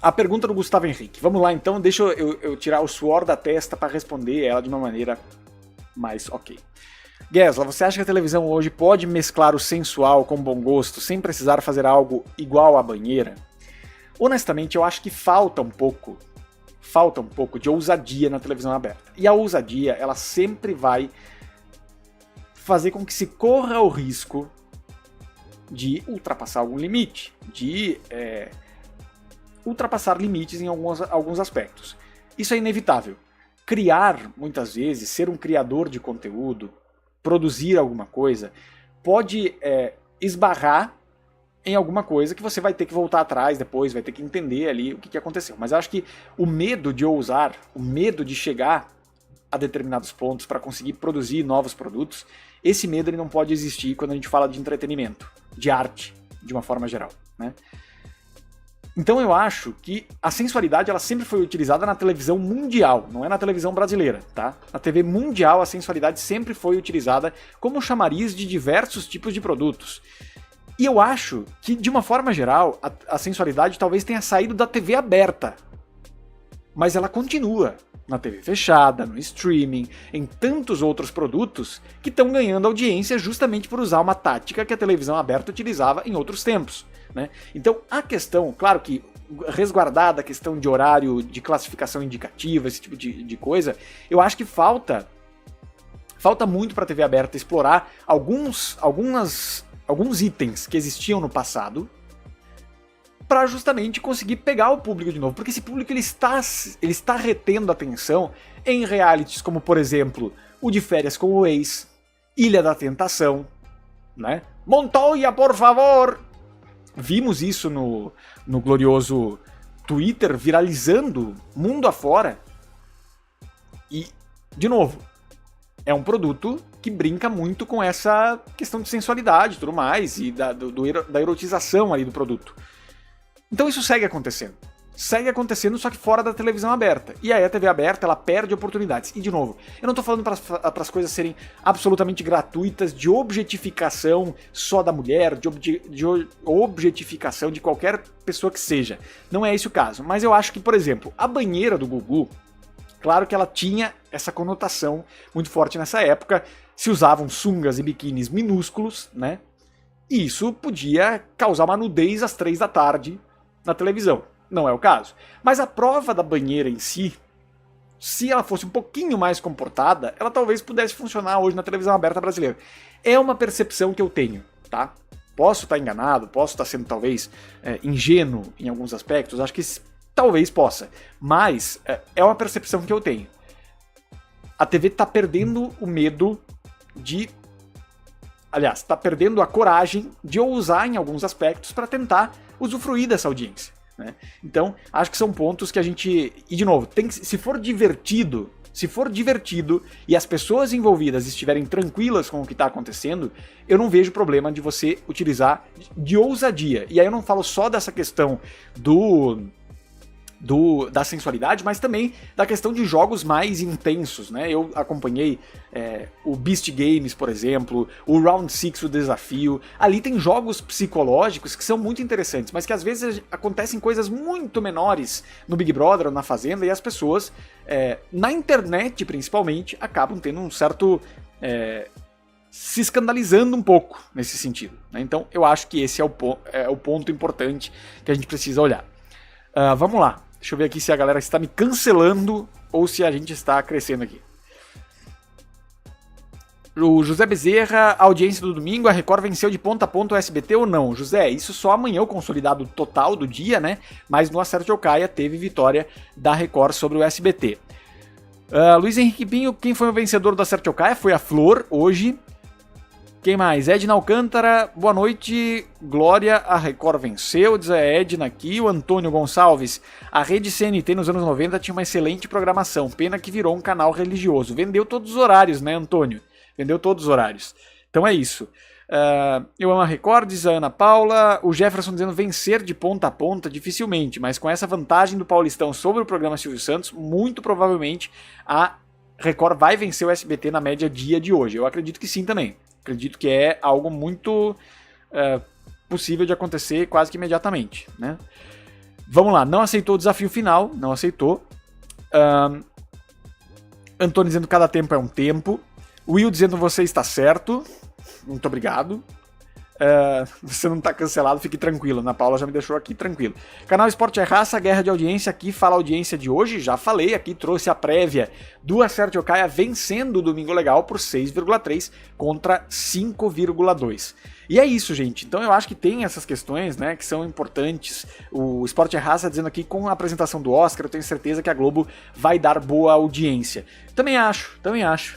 a pergunta do Gustavo Henrique. Vamos lá então, deixa eu tirar o suor da testa para responder ela de uma maneira mais ok. Gesla, você acha que a televisão hoje pode mesclar o sensual com o bom gosto sem precisar fazer algo igual à banheira? Honestamente, eu acho que falta um pouco de ousadia na televisão aberta. E a ousadia, ela sempre vai fazer com que se corra o risco de ultrapassar algum limite, de ultrapassar limites em alguns aspectos. Isso é inevitável. Criar, muitas vezes, ser um criador de conteúdo, produzir alguma coisa, pode esbarrar em alguma coisa que você vai ter que voltar atrás depois, vai ter que entender ali o que aconteceu. Mas eu acho que o medo de ousar, o medo de chegar a determinados pontos para conseguir produzir novos produtos, esse medo ele não pode existir quando a gente fala de entretenimento, de arte, de uma forma geral, né? Então eu acho que a sensualidade ela sempre foi utilizada na televisão mundial, não é na televisão brasileira, tá? Na TV mundial a sensualidade sempre foi utilizada como chamariz de diversos tipos de produtos. E eu acho que, de uma forma geral, a sensualidade talvez tenha saído da TV aberta, mas ela continua na TV fechada, no streaming, em tantos outros produtos que estão ganhando audiência justamente por usar uma tática que a televisão aberta utilizava em outros tempos, né? Então a questão, claro que resguardada a questão de horário, de classificação indicativa, esse tipo de coisa, eu acho que falta muito para a TV aberta explorar alguns itens que existiam no passado para justamente conseguir pegar o público de novo, porque esse público ele está retendo atenção em realities como, por exemplo, o de Férias com o Ex, Ilha da Tentação, né? Montoya, por favor! Vimos isso no glorioso Twitter viralizando mundo afora. E, de novo, é um produto que brinca muito com essa questão de sensualidade e tudo mais, e da erotização ali do produto. Então isso segue acontecendo. Segue acontecendo, só que fora da televisão aberta. E aí a TV aberta, ela perde oportunidades. E de novo, eu não tô falando para as coisas serem absolutamente gratuitas, de objetificação só da mulher, de objetificação de qualquer pessoa que seja. Não é esse o caso. Mas eu acho que, por exemplo, a banheira do Gugu, claro que ela tinha essa conotação muito forte nessa época. Se usavam sungas e biquínis minúsculos, né? E isso podia causar uma nudez às 3 da tarde na televisão. Não é o caso. Mas a prova da banheira em si, se ela fosse um pouquinho mais comportada, ela talvez pudesse funcionar hoje na televisão aberta brasileira. É uma percepção que eu tenho, tá? Posso estar enganado, posso estar sendo talvez ingênuo em alguns aspectos, acho que talvez possa. Mas é uma percepção que eu tenho. A TV está perdendo o medo de... Aliás, está perdendo a coragem de ousar em alguns aspectos para tentar usufruir dessa audiência, né? Então, acho que são pontos que a gente... E, de novo, se for divertido e as pessoas envolvidas estiverem tranquilas com o que está acontecendo, eu não vejo problema de você utilizar de ousadia. E aí eu não falo só dessa questão da sensualidade, mas também da questão de jogos mais intensos, né? Eu acompanhei o Beast Games, por exemplo, o Round 6, o desafio. Ali tem jogos psicológicos que são muito interessantes, mas que às vezes acontecem coisas muito menores no Big Brother ou na Fazenda, e as pessoas, na internet principalmente, acabam tendo um certo... se escandalizando um pouco nesse sentido, né? Então eu acho que esse é o ponto importante que a gente precisa olhar. Vamos lá. Deixa eu ver aqui se a galera está me cancelando ou se a gente está crescendo aqui. O José Bezerra, audiência do domingo, a Record venceu de ponta a ponta o SBT ou não? José, isso só amanhã o consolidado total do dia, né? Mas no Acerte ou Caia teve vitória da Record sobre o SBT. Luiz Henrique Pinho, quem foi o vencedor do Acerte ou Caia? Foi a Flor, hoje. Quem mais? Edna Alcântara, boa noite, Glória, a Record venceu, diz a Edna aqui. O Antônio Gonçalves, a rede CNT nos anos 90 tinha uma excelente programação, pena que virou um canal religioso. Vendeu todos os horários, né, Antônio? Vendeu todos os horários. Então é isso. Eu amo a Record, diz a Ana Paula. O Jefferson dizendo vencer de ponta a ponta, dificilmente, mas com essa vantagem do Paulistão sobre o programa Silvio Santos, muito provavelmente a Record vai vencer o SBT na média dia de hoje. Eu acredito que sim também. Acredito que é algo muito possível de acontecer quase que imediatamente, né? Vamos lá, não aceitou o desafio final, não aceitou. Antônio dizendo que cada tempo é um tempo. Will dizendo você está certo. Muito obrigado. Você não está cancelado, fique tranquilo. Ana Paula já me deixou aqui tranquilo. Canal Esporte é Raça, guerra de audiência. Aqui fala a audiência de hoje, já falei. Aqui trouxe a prévia do Acerte ou Caia vencendo o Domingo Legal por 6,3 contra 5,2. E é isso, gente. Então eu acho que tem essas questões, né, que são importantes. O Esporte é Raça dizendo aqui com a apresentação do Oscar, eu tenho certeza que a Globo vai dar boa audiência. Também acho.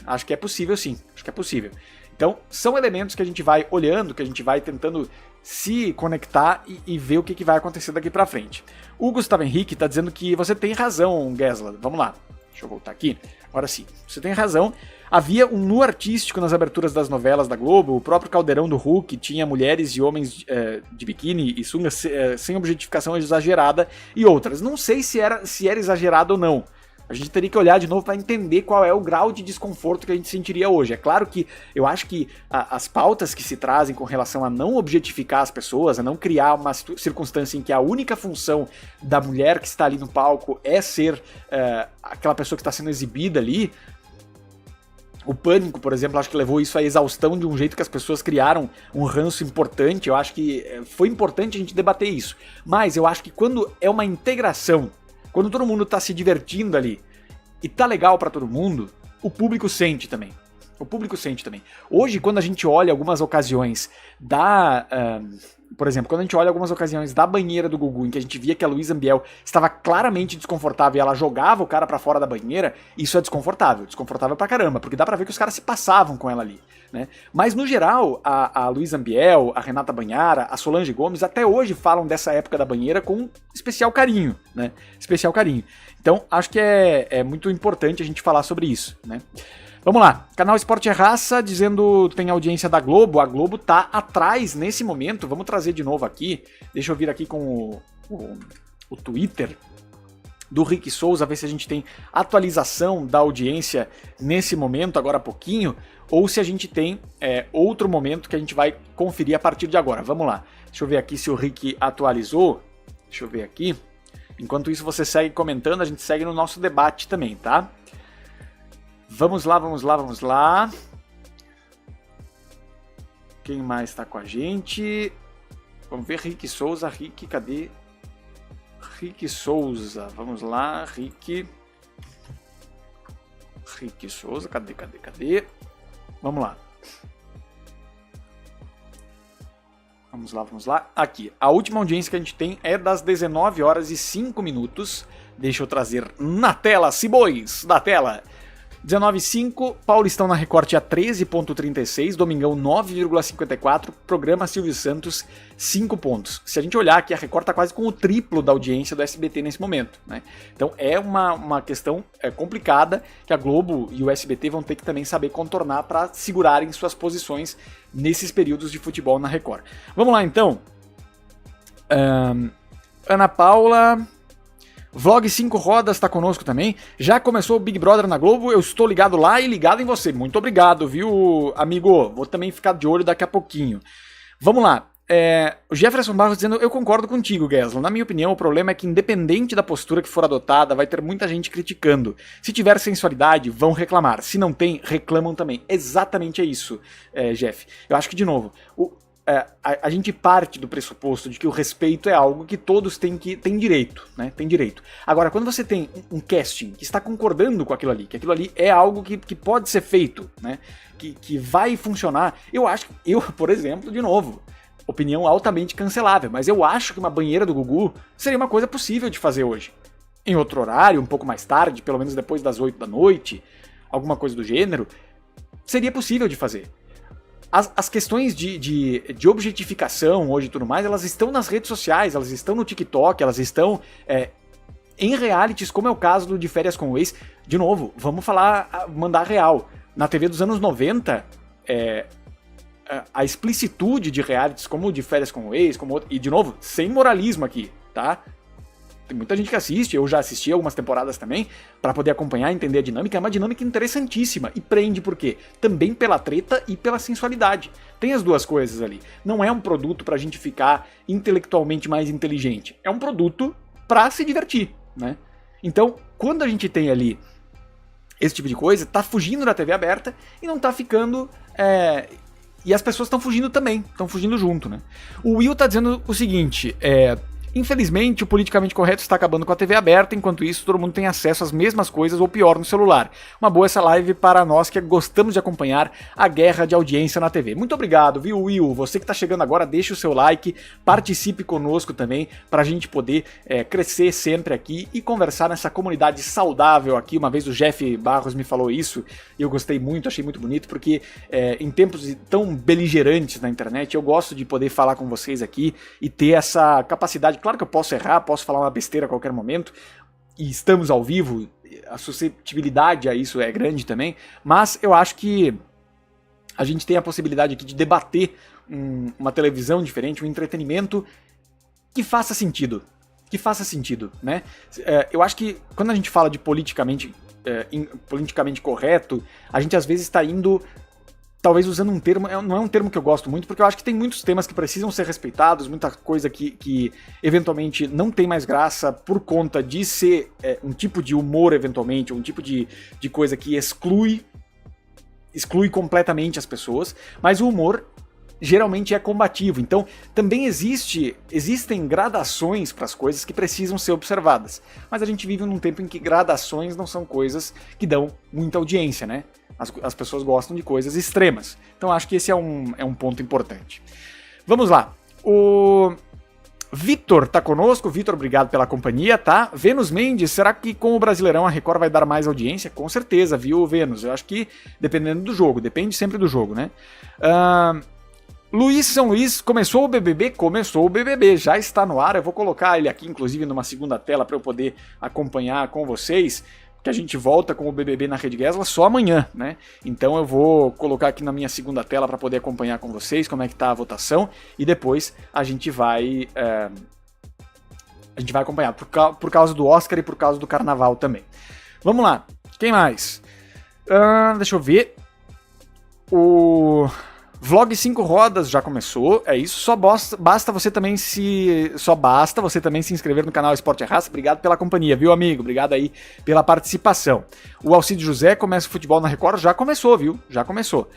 Acho que é possível sim, acho que é possível. Então, são elementos que a gente vai olhando, que a gente vai tentando se conectar e ver o que vai acontecer daqui pra frente. O Gustavo Henrique tá dizendo que você tem razão, Gesla. Vamos lá, deixa eu voltar aqui. Agora sim, você tem razão. Havia um nu artístico nas aberturas das novelas da Globo, o próprio Caldeirão do Hulk tinha mulheres e homens de biquíni e sunga sem objetificação exagerada e outras. Não sei se era exagerado ou não. A gente teria que olhar de novo para entender qual é o grau de desconforto que a gente sentiria hoje. É claro que eu acho que as pautas que se trazem com relação a não objetificar as pessoas, a não criar uma circunstância em que a única função da mulher que está ali no palco é ser aquela pessoa que está sendo exibida ali. O Pânico, por exemplo, acho que levou isso à exaustão de um jeito que as pessoas criaram um ranço importante. Eu acho que foi importante a gente debater isso. Mas eu acho que quando é uma integração, quando todo mundo tá se divertindo ali e tá legal pra todo mundo, o público sente também. Hoje, quando a gente olha algumas ocasiões por exemplo, quando a gente olha algumas ocasiões da banheira do Gugu, em que a gente via que a Luísa Ambiel estava claramente desconfortável e ela jogava o cara pra fora da banheira, isso é desconfortável pra caramba, porque dá pra ver que os caras se passavam com ela ali, né? Mas, no geral, a Luísa Ambiel, a Renata Banhara, a Solange Gomes, até hoje falam dessa época da banheira com especial carinho, né? Especial carinho. Então, acho que é muito importante a gente falar sobre isso, né? Vamos lá, canal Esporte é Raça, dizendo que tem audiência da Globo, a Globo tá atrás nesse momento, vamos trazer de novo aqui, deixa eu vir aqui com o Twitter do Rick Souza, ver se a gente tem atualização da audiência nesse momento, agora há pouquinho, ou se a gente tem outro momento que a gente vai conferir a partir de agora, vamos lá, deixa eu ver aqui se o Rick atualizou, deixa eu ver aqui, enquanto isso você segue comentando, a gente segue no nosso debate também, tá? Vamos lá. Quem mais tá com a gente? Vamos ver, Rick Souza. Rick, cadê? Rick Souza. Vamos lá, Rick. Rick Souza, cadê? Vamos lá. Vamos lá. Aqui, a última audiência que a gente tem é das 19 horas e 5 minutos. Deixa eu trazer na tela, Cibois, da tela. 19,5, Paulistão na Record tinha 13,36, Domingão 9,54, programa Silvio Santos 5 pontos. Se a gente olhar aqui, a Record está quase com o triplo da audiência do SBT nesse momento, né? Então é uma questão complicada que a Globo e o SBT vão ter que também saber contornar para segurarem suas posições nesses períodos de futebol na Record. Vamos lá então. Ana Paula... Vlog 5 Rodas tá conosco também. Já começou o Big Brother na Globo, eu estou ligado lá e ligado em você. Muito obrigado, viu, amigo? Vou também ficar de olho daqui a pouquinho. Vamos lá. O Jefferson Barros dizendo, eu concordo contigo, Gesla. Na minha opinião, o problema é que independente da postura que for adotada, vai ter muita gente criticando. Se tiver sensualidade, vão reclamar. Se não tem, reclamam também. Exatamente é isso, Jeff. Eu acho que, de novo, a gente parte do pressuposto de que o respeito é algo que todos têm direito, né? Tem direito. Agora, quando você tem um casting que está concordando com aquilo ali, que aquilo ali é algo que pode ser feito, né? Que vai funcionar, por exemplo, de novo, opinião altamente cancelável, mas eu acho que uma banheira do Gugu seria uma coisa possível de fazer hoje. Em outro horário, um pouco mais tarde, pelo menos depois das 8 da noite, alguma coisa do gênero, seria possível de fazer. As questões de objetificação hoje e tudo mais, elas estão nas redes sociais, elas estão no TikTok, elas estão em realities, como é o caso do De Férias com o Ex. De novo, vamos mandar real. Na TV dos anos 90, a explicitude de realities como o De Férias com o Ex, e de novo, sem moralismo aqui, tá? Tem muita gente que assiste, eu já assisti algumas temporadas também, pra poder acompanhar e entender a dinâmica. É uma dinâmica interessantíssima e prende por quê? Também pela treta e pela sensualidade. Tem as duas coisas ali. Não é um produto pra gente ficar intelectualmente mais inteligente. É um produto pra se divertir, né? Então, quando a gente tem ali esse tipo de coisa, tá fugindo da TV aberta e não tá ficando... E as pessoas estão fugindo também, estão fugindo junto, né? O Will tá dizendo o seguinte, infelizmente, o politicamente correto está acabando com a TV aberta, enquanto isso todo mundo tem acesso às mesmas coisas ou pior no celular. Uma boa essa live para nós que gostamos de acompanhar a guerra de audiência na TV. Muito obrigado, viu, Will? Você que está chegando agora, deixa o seu like, participe conosco também, para a gente poder crescer sempre aqui e conversar nessa comunidade saudável aqui. Uma vez o Jeff Barros me falou isso, e eu gostei muito, achei muito bonito, porque em tempos tão beligerantes na internet, eu gosto de poder falar com vocês aqui e ter essa capacidade. Claro que eu posso errar, posso falar uma besteira a qualquer momento, e estamos ao vivo, a suscetibilidade a isso é grande também, mas eu acho que a gente tem a possibilidade aqui de debater uma televisão diferente, um entretenimento que faça sentido, né? Eu acho que quando a gente fala de politicamente correto, a gente às vezes está indo... Talvez usando um termo, não é um termo que eu gosto muito, porque eu acho que tem muitos temas que precisam ser respeitados, muita coisa que eventualmente não tem mais graça por conta de ser um tipo de humor, eventualmente, um tipo de coisa que exclui completamente as pessoas, mas o humor geralmente é combativo, então também existem gradações para as coisas que precisam ser observadas, mas a gente vive num tempo em que gradações não são coisas que dão muita audiência, né? As pessoas gostam de coisas extremas. Então acho que esse é um ponto importante. Vamos lá. O Vitor tá conosco. Vitor, obrigado pela companhia, tá? Vênus Mendes, será que com o Brasileirão a Record vai dar mais audiência? Com certeza, viu, Vênus? Eu acho que dependendo do jogo. Depende sempre do jogo, né? Luiz São Luís, começou o BBB? Começou o BBB, já está no ar. Eu vou colocar ele aqui, inclusive, numa segunda tela para eu poder acompanhar com vocês. Que a gente volta com o BBB na Rede Gesla só amanhã, né? Então eu vou colocar aqui na minha segunda tela para poder acompanhar com vocês como é que tá a votação e depois a gente vai acompanhar por causa do Oscar e por causa do Carnaval também. Vamos lá, quem mais? Deixa eu ver. O Vlog 5 Rodas já começou, é isso, só basta você também se inscrever no canal Esporte é Raça. Obrigado pela companhia, viu, amigo? Obrigado aí pela participação. O Alcide José começa o futebol na Record, já começou, viu? Já começou.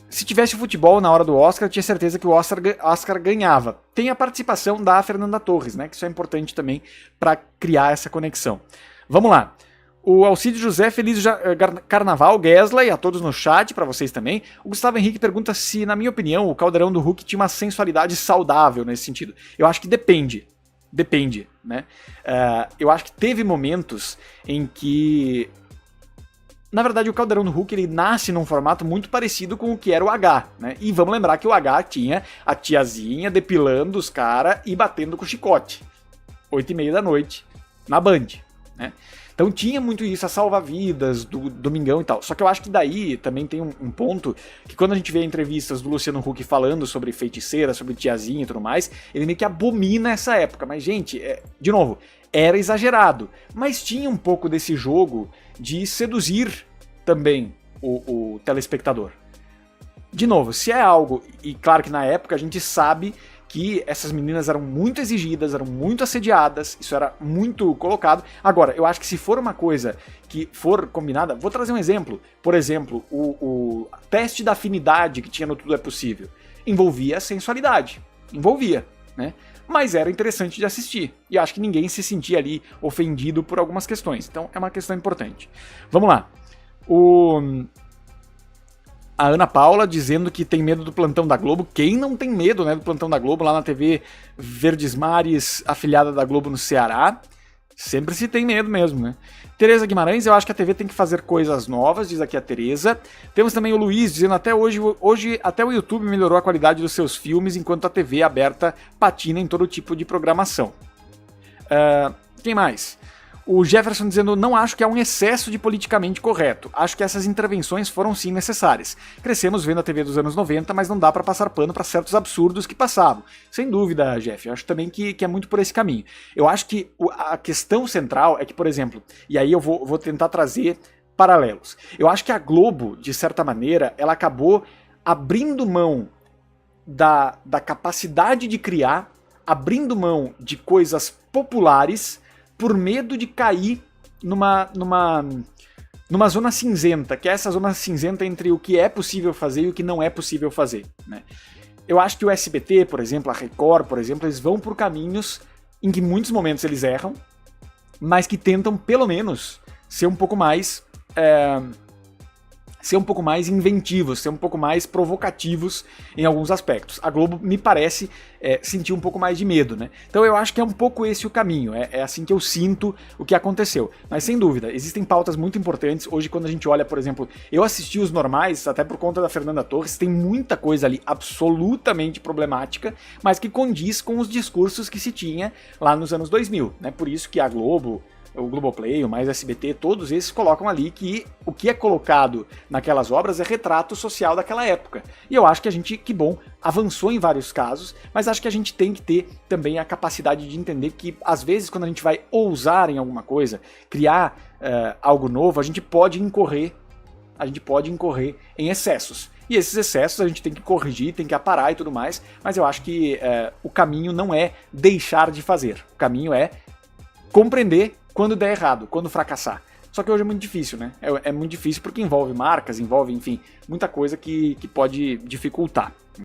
Se tivesse futebol na hora do Oscar, eu tinha certeza que o Oscar ganhava. Tem a participação da Fernanda Torres, né? Que isso é importante também para criar essa conexão. Vamos lá. O Alcide José, feliz Carnaval, Gesla, e a todos no chat, para vocês também. O Gustavo Henrique pergunta se, na minha opinião, o Caldeirão do Hulk tinha uma sensualidade saudável nesse sentido. Eu acho que depende, né? Eu acho que teve momentos em que... Na verdade, o Caldeirão do Hulk ele nasce num formato muito parecido com o que era o H, né? E vamos lembrar que o H tinha a tiazinha depilando os caras e batendo com chicote. 8h30 da noite, na Band, né? Então tinha muito isso, a salva-vidas do Domingão e tal. Só que eu acho que daí também tem um ponto que quando a gente vê entrevistas do Luciano Huck falando sobre feiticeira, sobre tiazinha e tudo mais, ele meio que abomina essa época. Mas, gente, de novo, era exagerado. Mas tinha um pouco desse jogo de seduzir também o telespectador. De novo, se é algo, e claro que na época a gente sabe que essas meninas eram muito exigidas, eram muito assediadas, isso era muito colocado. Agora, eu acho que se for uma coisa que for combinada... Vou trazer um exemplo. Por exemplo, o teste da afinidade que tinha no Tudo é Possível envolvia sensualidade. Envolvia, né? Mas era interessante de assistir. E acho que ninguém se sentia ali ofendido por algumas questões. Então é uma questão importante. Vamos lá. A Ana Paula dizendo que tem medo do Plantão da Globo. Quem não tem medo, né, do Plantão da Globo lá na TV Verdes Mares, afiliada da Globo no Ceará? Sempre se tem medo mesmo, né? Tereza Guimarães, eu acho que a TV tem que fazer coisas novas, diz aqui a Tereza. Temos também o Luiz dizendo até hoje até o YouTube melhorou a qualidade dos seus filmes, enquanto a TV aberta patina em todo tipo de programação. Quem mais? O Jefferson dizendo, não acho que há um excesso de politicamente correto. Acho que essas intervenções foram sim necessárias. Crescemos vendo a TV dos anos 90, mas não dá pra passar pano pra certos absurdos que passavam. Sem dúvida, Jeff, eu acho também que é muito por esse caminho. Eu acho que a questão central é que, por exemplo, e aí eu vou tentar trazer paralelos. Eu acho que a Globo, de certa maneira, ela acabou abrindo mão da capacidade de criar abrindo mão de coisas populares por medo de cair numa zona cinzenta, que é essa zona cinzenta entre o que é possível fazer e o que não é possível fazer, né? Eu acho que o SBT, por exemplo, a Record, por exemplo, eles vão por caminhos em que em muitos momentos eles erram, mas que tentam, pelo menos, ser um pouco mais inventivos, ser um pouco mais provocativos em alguns aspectos. A Globo, me parece, sentir um pouco mais de medo, né? Então eu acho que é um pouco esse o caminho, é assim que eu sinto o que aconteceu. Mas sem dúvida, existem pautas muito importantes. Hoje, quando a gente olha, por exemplo, eu assisti os normais, até por conta da Fernanda Torres, tem muita coisa ali absolutamente problemática, mas que condiz com os discursos que se tinha lá nos anos 2000, né? Por isso que a Globo, o Globoplay, o Mais SBT, todos esses colocam ali que o que é colocado naquelas obras é retrato social daquela época. E eu acho que a gente, que bom, avançou em vários casos, mas acho que a gente tem que ter também a capacidade de entender que, às vezes, quando a gente vai ousar em alguma coisa, criar algo novo, a gente pode incorrer em excessos. E esses excessos a gente tem que corrigir, tem que aparar e tudo mais, mas eu acho que o caminho não é deixar de fazer. O caminho é compreender quando der errado, quando fracassar. Só que hoje é muito difícil, né? É muito difícil porque envolve marcas, envolve, enfim, muita coisa que pode dificultar.